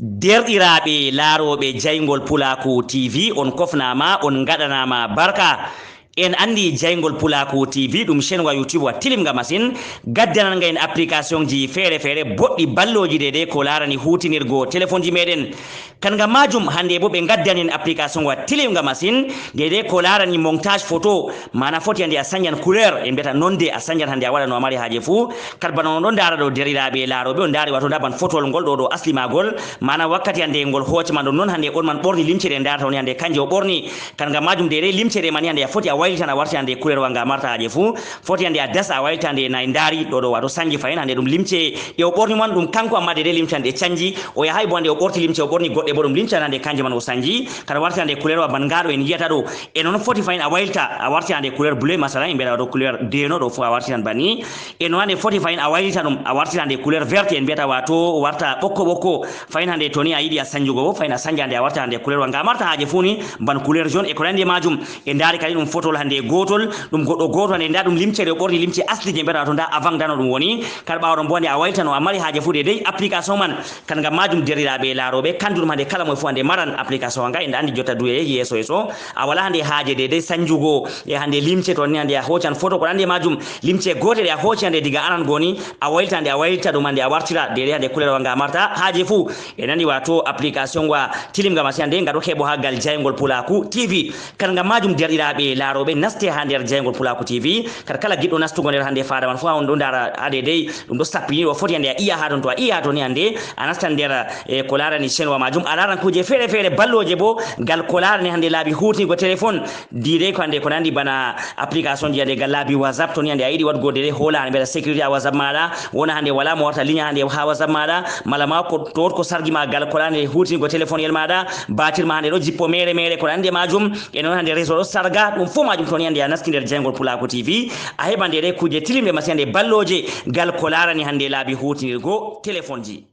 derɗiraɓe laaroɓe jaygol Pulaku TV on kofnama on gaɗanama barka en andi jaygol Pulaku TV ɗum chaîne wa YouTube wa tilimga masin gaddanal nga en application ji feere feere boɗɗi balloji dede ko larani hutinirgo téléphone ji meɗen kanga majum hande bo ɓe gaddan en application wa tilimga masin dede ko larani montage photo mana foti hande a sañan couleur en mbiyata nonde a sañan hande a waɗa no a mari haaje fuu kadi bana on ɗon dara ɗo deriraɓe laaroɓe on daari wato daban photol ngol ɗo asli magol mana wakkati hande ngol hoccema ɗum noon hande on man ɓorni limcere en darata woni hande kanje o ɓorni kanga majum dede limcere mani hande a foti a waylitana a warti hande couleur wanga marta haaje fuu foti hande a dasa a waylita hande nayi daari ɗo wato sanji fayin hande ɗum limce e o ɓorni man ɗum kanko amma dede limce hande canji o yahay bo hande o ɓorti limce o ɓorni goɗɗe bo ɗum limce hande kanje man o sanji kada warti hande couleur wa bangaɗo en yiyata ɗo e noon foti fayin a waylita a warti hande couleur bleu masalan en mbiyata wato couleur deno ɗo fo a warti tan banni e noon hande foti fayin a waylita ɗum a warti hande couleur verte en mbiyata wato warta ɓokko ɓokko fayin hande to ni a yiɗi a sanjugo bo fayin a sanja hande a warta hande couleur wa nga marta haaje fuu ni ban couleur jaune e ko nandi majum e ndaari kadi ɗum photol hande gotol ɗum goɗɗo goto hande nda ɗum limcere o ɓorni limce asli je mbiyata to nda avant dano ɗum woni kada ɓawɗon bo hande a waylita no a mari haaje fuu de dey application man kan ngam majum derriraɓe laaroɓe kanduɗum hande kala moye fuu hande maran application nga en andi jotta duye yeeso yeeso a wala hande haaje de dey sanjugo e hande limce to ni hande a hoccan photo ko nandi majum limce gotel a hocci hande diga anan goni a waylita hande a waylita ɗum hande a wartira de dey hande couleur nga marta haaje fuu e nandi wato application wa tilimga masi hande ngaɗo heɓo ha gal jaygol Pulaku TV kan ngam majum derɗiraɓe laaroɓe naste ha nder jaygol Pulaku TV kala kala giɗɗo nastugo nder hande faada man fu on ɗo dara ade dey ɗum ɗo sappini o foti hande a iya ha ton to a iya to ni hande a nastan nder e ko larani chaîne wa majum a laran kuje feere feere balloje bo gal ko larani hande laabi hutinigo téléphone dide ko hande ko nandi bana application ji hande gal laabi WhatsApp to ni hande a yiɗi waɗgo de hola hande mbiyata sécurité a WhatsApp maɗa wona hande wala mo warta ligne hande ha WhatsApp maɗa mala ma ko to ko sargi ma gal ko larani hutinigo téléphone yel maɗa batir ma hande ɗo jippo mere mere ko nandi majum e noon hande réseau ɗo sarga ɗum fo majum to ni hande a nasti nder jaygol Pulaku TV a heɓa nde kuje tilimɓe masi hande balloje gal ko larani hande laabi hutinirgo téléphone ji.